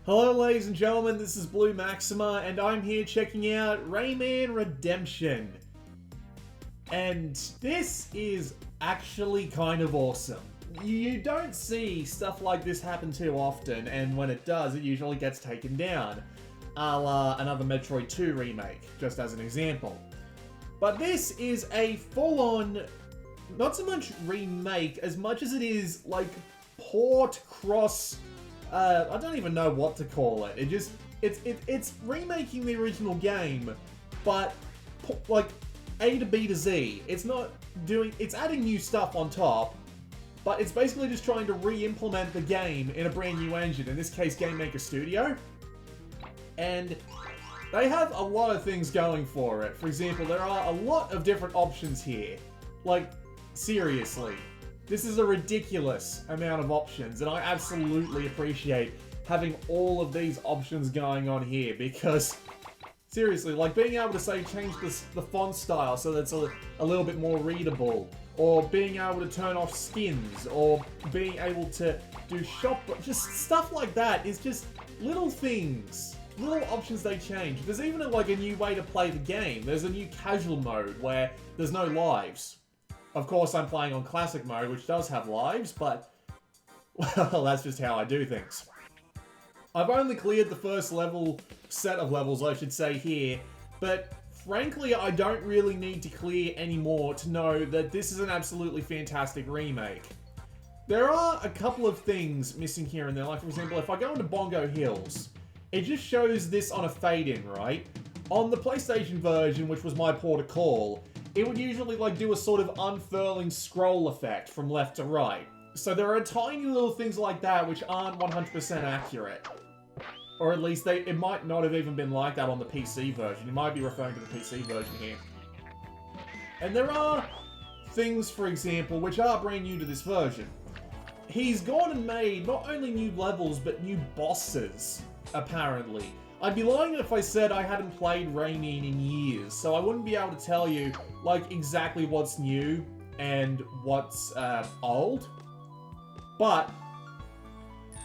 Hello ladies and gentlemen, this is Blue Maxima, and I'm here checking out Rayman Redemption. And this is actually kind of awesome. You don't see stuff like this happen too often, and when it does, it usually gets taken down. A la another Metroid 2 remake, just as an example. But this is a full-on, not so much remake, as much as it is like port cross... I don't even know what to call it. It's remaking the original game, but like A to B to Z. It's adding new stuff on top, but it's basically just trying to re-implement the game in a brand new engine, in this case Game Maker Studio. And they have a lot of things going for it. For example, there are a lot of different options here. Like, seriously. This is a ridiculous amount of options, and I absolutely appreciate having all of these options going on here, because, seriously, like being able to, say, change the font style so that it's a little bit more readable, or being able to turn off skins, or being able to do shop, just stuff like that is just little things, little options they change. There's even like a new way to play the game. There's a new casual mode where there's no lives. Of course, I'm playing on Classic mode, which does have lives, but, well, that's just how I do things. I've only cleared the first set of levels, I should say, here, but frankly, I don't really need to clear any more to know that this is an absolutely fantastic remake. There are a couple of things missing here and there, like, for example, if I go into Bongo Hills, it just shows this on a fade-in, right? On the PlayStation version, which was my port of call, it would usually like do a sort of unfurling scroll effect from left to right. So there are tiny little things like that which aren't 100% accurate. Or at least it might not have even been like that on the PC version. You might be referring to the PC version here. And there are things, for example, which are brand new to this version. He's gone and made not only new levels, but new bosses, apparently. I'd be lying if I said I hadn't played Rayman in years, so I wouldn't be able to tell you, like, exactly what's new and what's old. But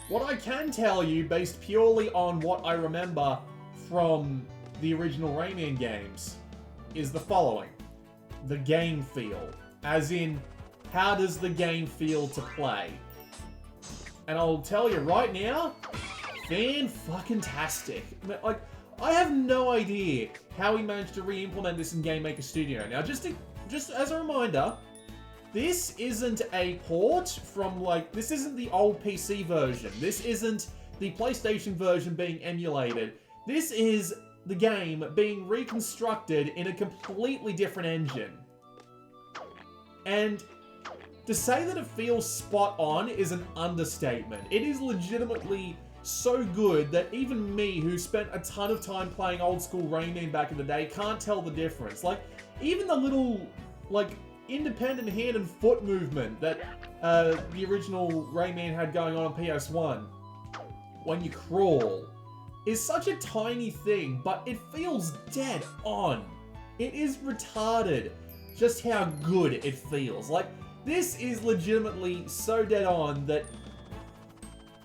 what I can tell you, based purely on what I remember from the original Rayman games, is the following. The game feel. As in, how does the game feel to play? And I'll tell you right now, fan-fucking-tastic. Like, I have no idea how he managed to re-implement this in Game Maker Studio. Now, just as a reminder, this isn't a port from, like, this isn't the old PC version. This isn't the PlayStation version being emulated. This is the game being reconstructed in a completely different engine. And to say that it feels spot on is an understatement. It is legitimately so good that even me, who spent a ton of time playing old school Rayman back in the day, can't tell the difference. Like, even the little, like, independent hand and foot movement that the original Rayman had going on PS1, when you crawl, is such a tiny thing, but it feels dead on. It is retarded just how good it feels. Like, this is legitimately so dead on that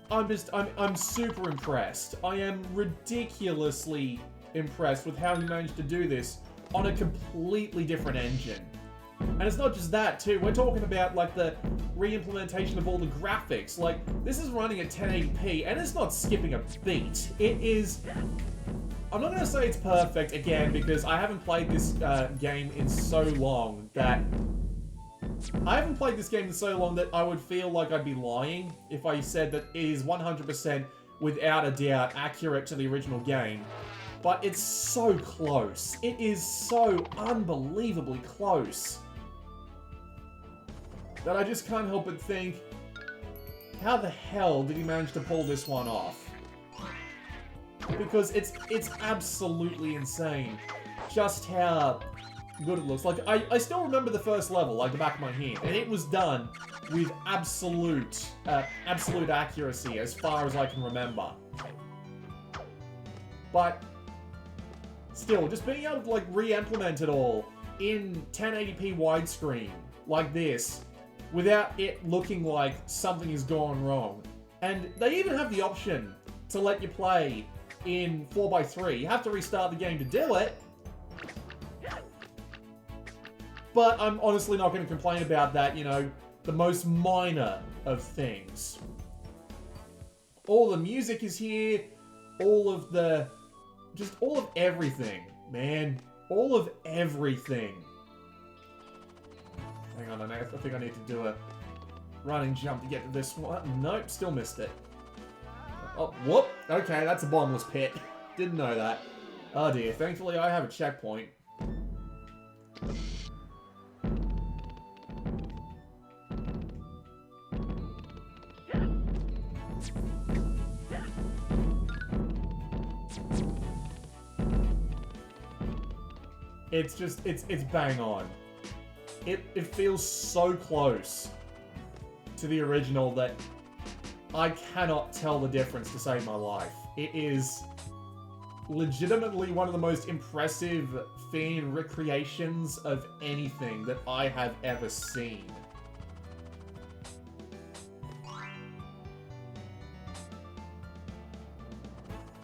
I'm super impressed. I am ridiculously impressed with how he managed to do this on a completely different engine. And it's not just that, too. We're talking about, like, the re-implementation of all the graphics. Like, this is running at 1080p, and it's not skipping a beat. It is... I'm not going to say it's perfect, again, because I haven't played this game in so long that... I haven't played this game in so long that I would feel like I'd be lying if I said that it is 100% without a doubt accurate to the original game. But it's so close. It is so unbelievably close that I just can't help but think, how the hell did he manage to pull this one off? Because it's absolutely insane just how good it looks. Like, I still remember the first level like the back of my hand, and it was done with absolute accuracy as far as I can remember. But still, just being able to, like, re-implement it all in 1080p widescreen, like this, without it looking like something has gone wrong. And they even have the option to let you play in 4:3. You have to restart the game to do it. But I'm honestly not going to complain about that, you know, the most minor of things. All the music is here, all of the... just all of everything, man. All of everything. Hang on, I think I need to do a running jump to get to this one. Nope, still missed it. Oh, whoop. Okay, that's a bottomless pit. Didn't know that. Oh dear, thankfully I have a checkpoint. It's just, it's bang on. It feels so close to the original that I cannot tell the difference to save my life. It is legitimately one of the most impressive fan recreations of anything that I have ever seen.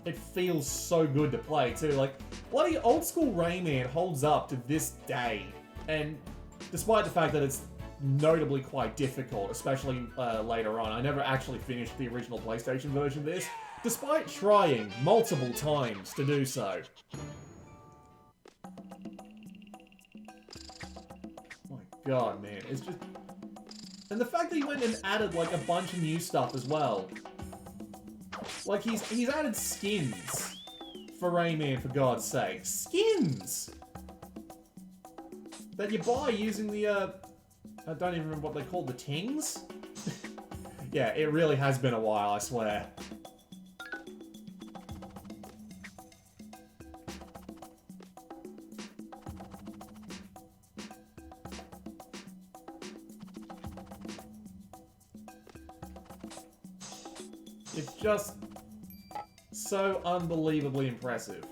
It feels so good to play too. Like, bloody old school Rayman holds up to this day, and despite the fact that it's notably quite difficult, especially later on. I never actually finished the original PlayStation version of this, despite trying multiple times to do so. My god, man, it's just... And the fact that he went and added, like, a bunch of new stuff as well. Like, he's added skins for Rayman, for God's sake. Skins! That you buy using the, I don't even remember what they called, the tings? Yeah, it really has been a while, I swear. It's just so unbelievably impressive.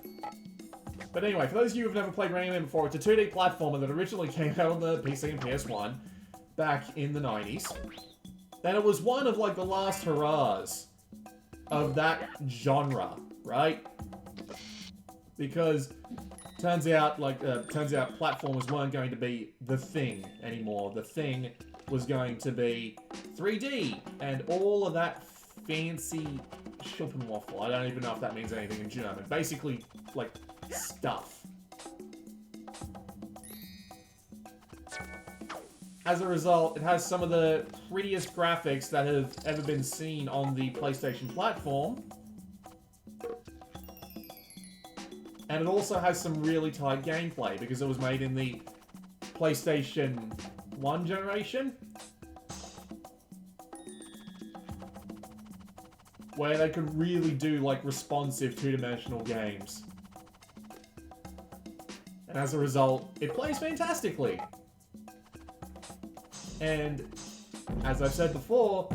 But anyway, for those of you who've never played Rayman before, it's a 2D platformer that originally came out on the PC and PS1 back in the 90s. And it was one of, like, the last hurrahs of that genre, right? Because turns out platformers weren't going to be the thing anymore. The thing was going to be 3D and all of that fancy Schuppenwaffle. I don't even know if that means anything in German. Basically, like, stuff. As a result, it has some of the prettiest graphics that have ever been seen on the PlayStation platform. And it also has some really tight gameplay because it was made in the PlayStation 1 generation, where they could really do, like, responsive two-dimensional games. And as a result, it plays fantastically. And, as I've said before,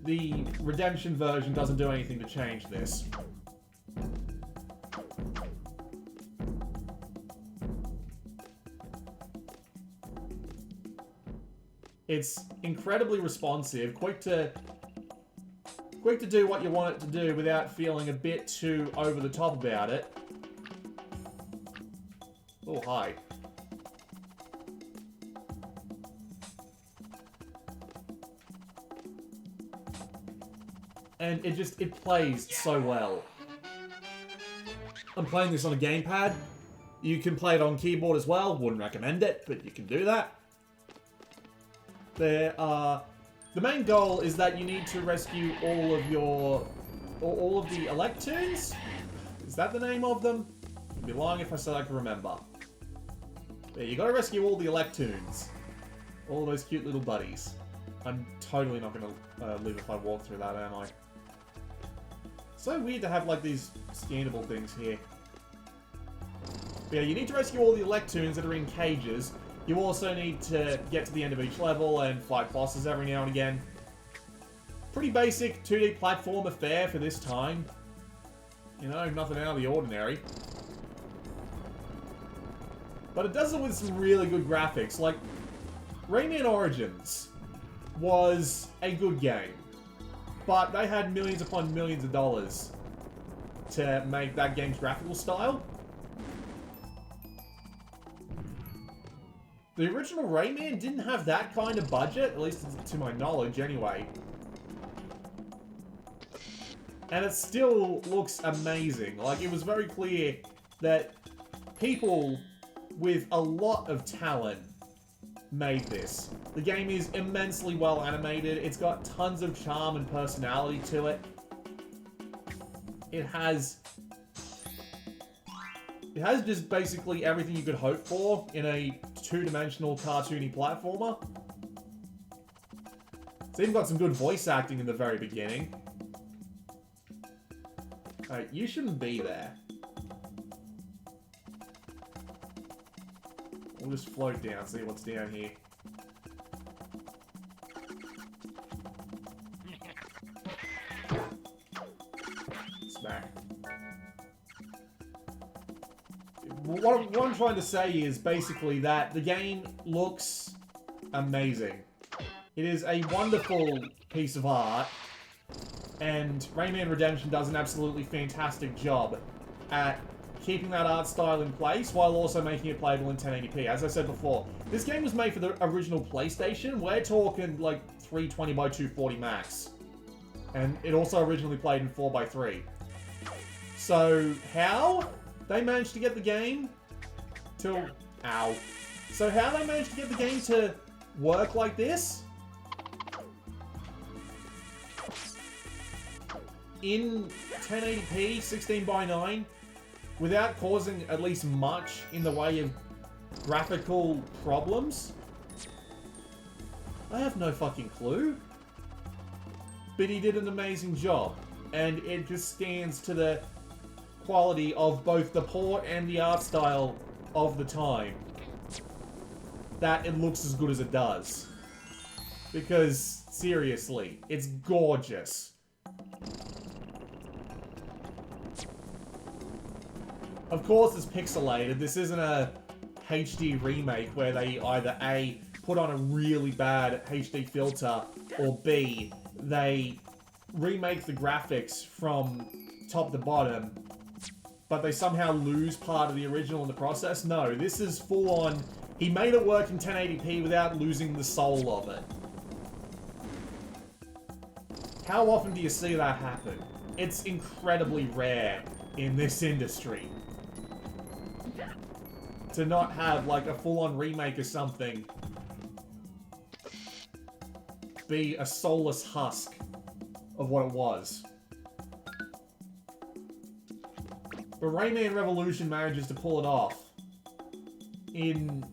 the Redemption version doesn't do anything to change this. It's incredibly responsive, quick to do what you want it to do without feeling a bit too over the top about it. Oh, hi. And it plays so well. I'm playing this on a gamepad. You can play it on keyboard as well. Wouldn't recommend it, but you can do that. The main goal is that you need to rescue all of the Electoons? Is that the name of them? I'd be lying if I said I can remember. Yeah, you gotta rescue all the Electoons. All those cute little buddies. I'm totally not gonna live if I walk through that, am I? So weird to have, like, these scannable things here. But yeah, you need to rescue all the Electoons that are in cages. You also need to get to the end of each level and fight bosses every now and again. Pretty basic 2D platform affair for this time. You know, nothing out of the ordinary. but it does it with some really good graphics. Like, Rayman Origins was a good game, but they had millions upon millions of dollars to make that game's graphical style. The original Rayman didn't have that kind of budget, at least to my knowledge anyway. And it still looks amazing. Like, it was very clear that people with a lot of talent made this. The game is immensely well animated. It's got tons of charm and personality to it. It has just basically everything you could hope for in a two-dimensional cartoony platformer. It's even got some good voice acting in the very beginning. Alright, you shouldn't be there. We'll just float down, see what's down here. Smack. What I'm trying to say is basically that the game looks amazing. It is a wonderful piece of art, and Rayman Redemption does an absolutely fantastic job at keeping that art style in place while also making it playable in 1080p. As I said before, this game was made for the original PlayStation. We're talking like 320 by 240 max. And it also originally played in 4x3. So, how they managed to get the game to... Ow. So how they managed to get the game to work like this? In 1080p, 16:9, without causing at least much in the way of graphical problems? I have no fucking clue. But he did an amazing job, and it just stands to the quality of both the port and the art style of the time that it looks as good as it does. Because, seriously, it's gorgeous. Of course it's pixelated. This isn't a HD remake where they either A, put on a really bad HD filter, or B, they remake the graphics from top to bottom, but they somehow lose part of the original in the process. No, this is full on, he made it work in 1080p without losing the soul of it. How often do you see that happen? It's incredibly rare in this industry. To not have, like, a full-on remake of something be a soulless husk of what it was. But Rayman Revolution manages to pull it off in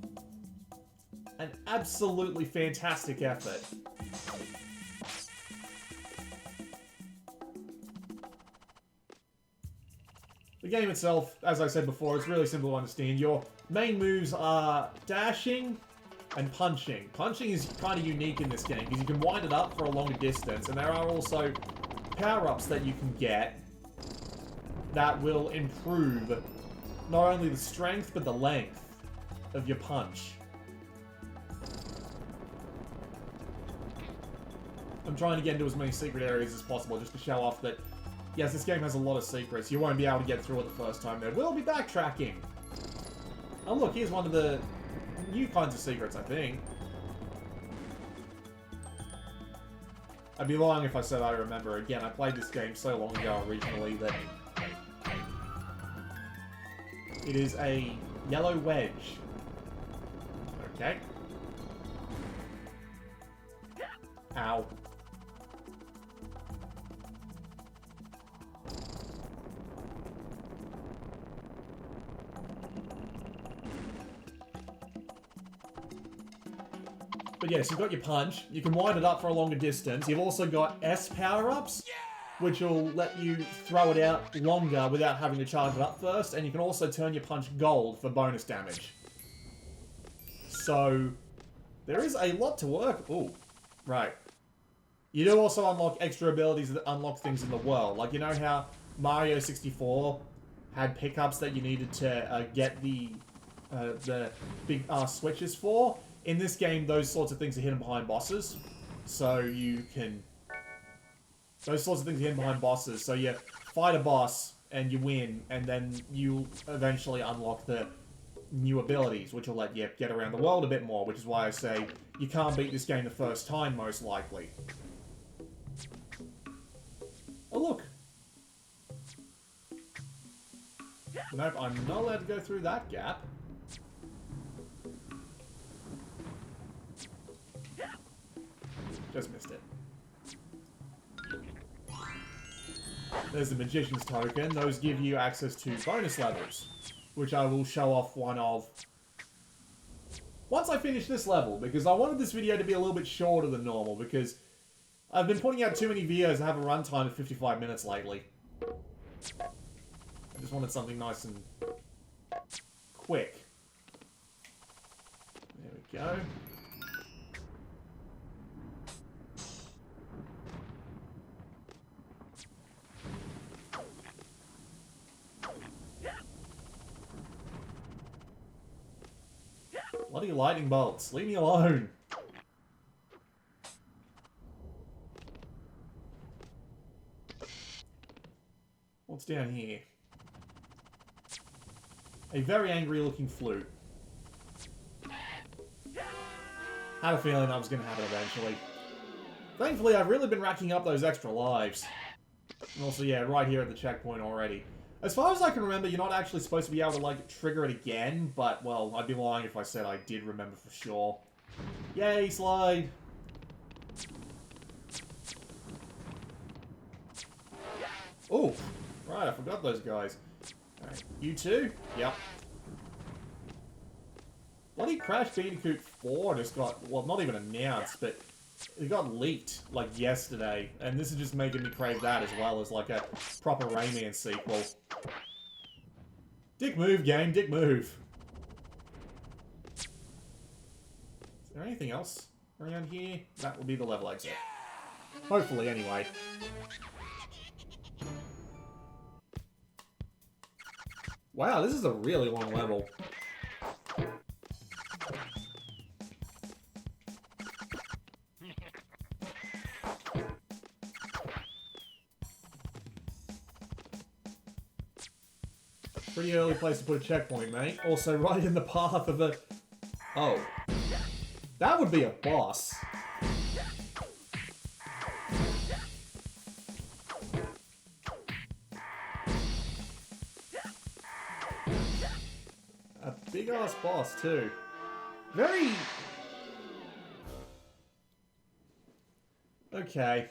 an absolutely fantastic effort. The game itself, as I said before, it's really simple to understand. Your main moves are dashing and punching. Punching is kind of unique in this game because you can wind it up for a longer distance, and there are also power-ups that you can get that will improve not only the strength but the length of your punch. I'm trying to get into as many secret areas as possible just to show off that, yes, this game has a lot of secrets. You won't be able to get through it the first time. There will be backtracking. Oh look, here's one of the new kinds of secrets, I think. I'd be lying if I said I remember. Again, I played this game so long ago originally that it is a yellow wedge. Okay. Ow. But yes, you've got your punch. You can wind it up for a longer distance. You've also got S power-ups, which will let you throw it out longer without having to charge it up first. And you can also turn your punch gold for bonus damage. So, there is a lot to work. Ooh, right. You do also unlock extra abilities that unlock things in the world. Like, you know how Mario 64 had pickups that you needed to get the the big switches for. In this game, those sorts of things are hidden behind bosses. So you can... Those sorts of things are hidden behind bosses. So you fight a boss, and you win, and then you eventually unlock the new abilities, which will let you get around the world a bit more, which is why I say you can't beat this game the first time, most likely. Oh, look. Nope, I'm not allowed to go through that gap. Just missed it. There's the Magician's Token. Those give you access to bonus levels, which I will show off one of once I finish this level, because I wanted this video to be a little bit shorter than normal, because I've been putting out too many videos that have a runtime of 55 minutes lately. I just wanted something nice and quick. There we go. Bloody lightning bolts. Leave me alone. What's down here? A very angry looking flute. Had a feeling that was going to happen eventually. Thankfully, I've really been racking up those extra lives. And also, yeah, right here at the checkpoint already. As far as I can remember, you're not actually supposed to be able to, like, trigger it again, but, well, I'd be lying if I said I did remember for sure. Yay, slide! Oh, right, I forgot those guys. Alright, you two? Yep. Bloody Crash Bandicoot 4 just got, well, not even announced, but it got leaked, like, yesterday, and this is just making me crave that as well as, like, a proper Rayman sequel. Dick move, game, dick move. Is there anything else around here? That will be the level exit. Hopefully, anyway. Wow, this is a really long level. Pretty early place to put a checkpoint, mate. Also, right in the path of the... Oh. That would be a boss. A big-ass boss, too. Very... Okay.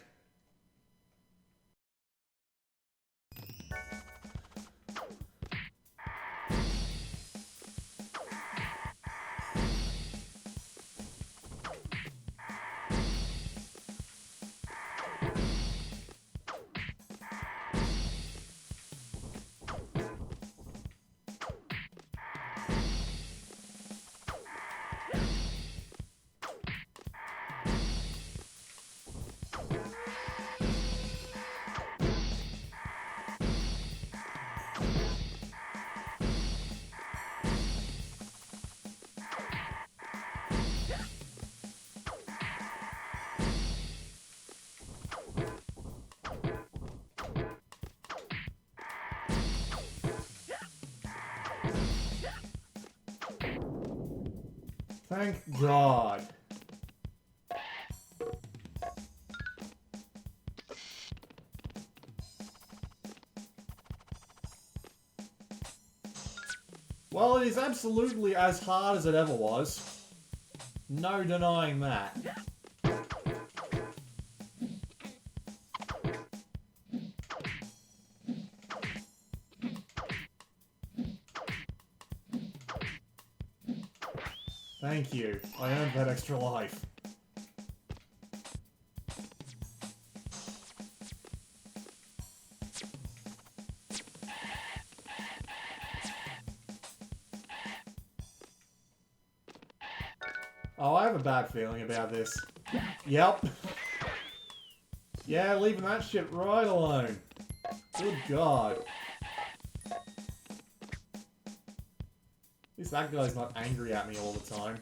Thank God. Well, it is absolutely as hard as it ever was. No denying that. Thank you. I earned that extra life. Oh, I have a bad feeling about this. Yep. Yeah, leaving that shit right alone. Good God. least that guy's not angry at me all the time.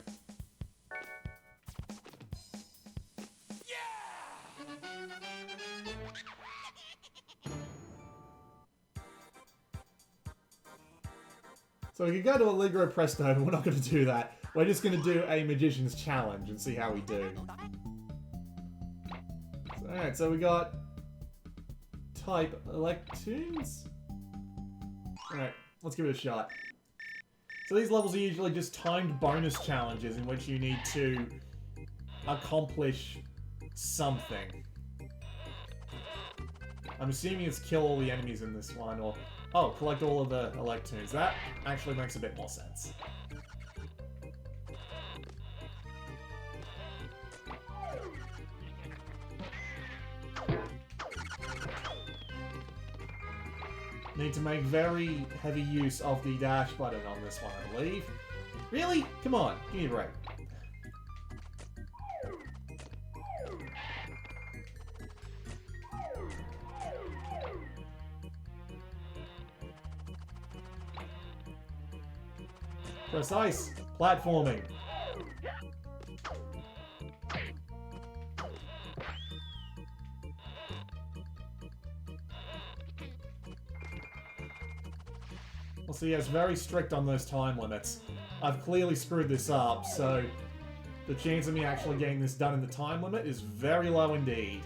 So we could go to Allegro Presto, but we're not going to do that. We're just going to do a Magician's Challenge and see how we do. Alright, so we got type Electoons. Alright, let's give it a shot. So these levels are usually just timed bonus challenges in which you need to accomplish something. I'm assuming it's kill all the enemies in this one, or... Oh, collect all of the Electoons. That actually makes a bit more sense. Need to make very heavy use of the dash button on this one, I believe. Really? Come on, give me a break. Precise platforming. Well, see, it's very strict on those time limits. I've clearly screwed this up, so the chance of me actually getting this done in the time limit is very low indeed.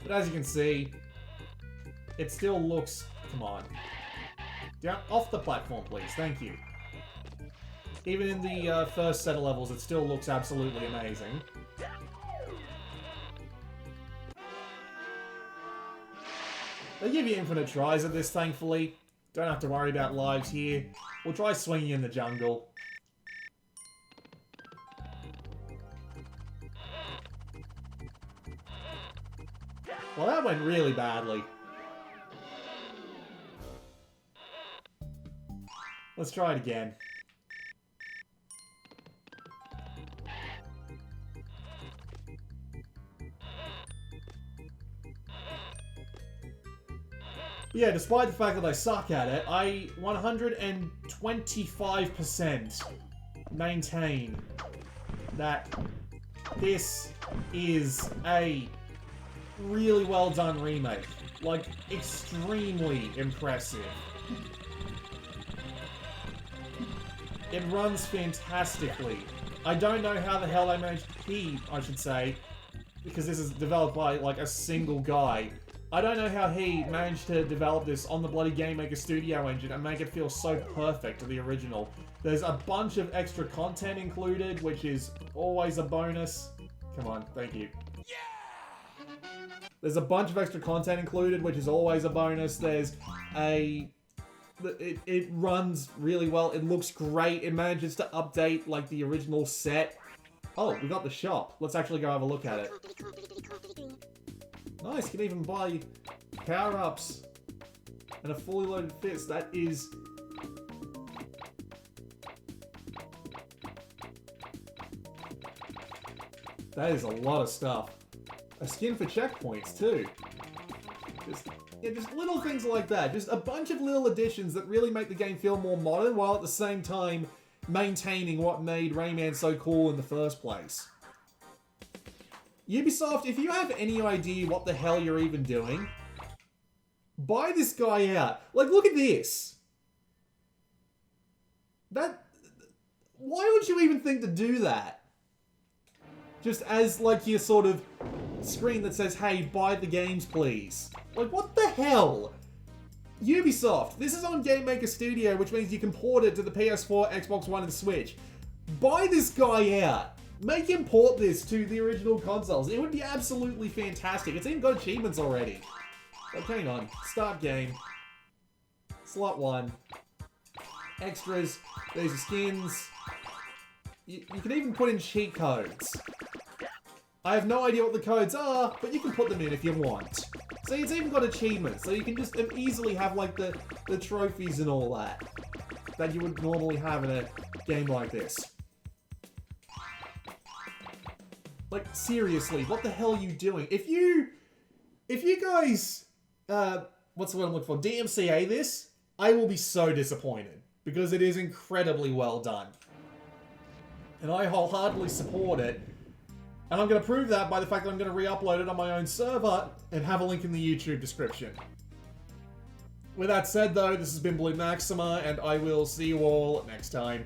But as you can see, it still looks... Come on. Down off the platform, please. Thank you. Even in the first set of levels, it still looks absolutely amazing. They give you infinite tries at this, thankfully. Don't have to worry about lives here. We'll try swinging in the jungle. Well, that went really badly. Let's try it again. Yeah, despite the fact that I suck at it, I 125% maintain that this is a really well done remake. Like, extremely impressive. It runs fantastically. I don't know how the hell they managed... I should say, because this is developed by, like, a single guy. I don't know how he managed to develop this on the bloody Game Maker Studio engine and make it feel so perfect to the original. There's a bunch of extra content included, which is always a bonus. Come on, thank you. There's a bunch of extra content included, which is always a bonus. There's a... It runs really well. It looks great. It manages to update, like, the original set. Oh, we got the shop. Let's actually go have a look at it. Nice, can even buy power-ups and a fully loaded fist. That is... That is a lot of stuff. A skin for checkpoints, too. Just little things like that. Just a bunch of little additions that really make the game feel more modern, while at the same time maintaining what made Rayman so cool in the first place. Ubisoft, if you have any idea what the hell you're even doing, buy this guy out. Like, look at this. Why would you even think to do that? Just as, like, your sort of screen that says, hey, buy the games, please. Like, what the hell? Ubisoft, this is on Game Maker Studio, which means you can port it to the PS4, Xbox One, and Switch. Buy this guy out. Make him port this to the original consoles. It would be absolutely fantastic. It's even got achievements already. Like, hang on. Start game. Slot 1. Extras. There's your skins. You can even put in cheat codes. I have no idea what the codes are, but you can put them in if you want. See, it's even got achievements, so you can just easily have, like, the trophies and all that you would normally have in a game like this. Like, seriously, what the hell are you doing? If you guys, what's the word I'm looking for? DMCA this, I will be so disappointed. Because it is incredibly well done. And I wholeheartedly support it. And I'm going to prove that by the fact that I'm going to re-upload it on my own server and have a link in the YouTube description. With that said though, this has been Blue Maxima, and I will see you all next time.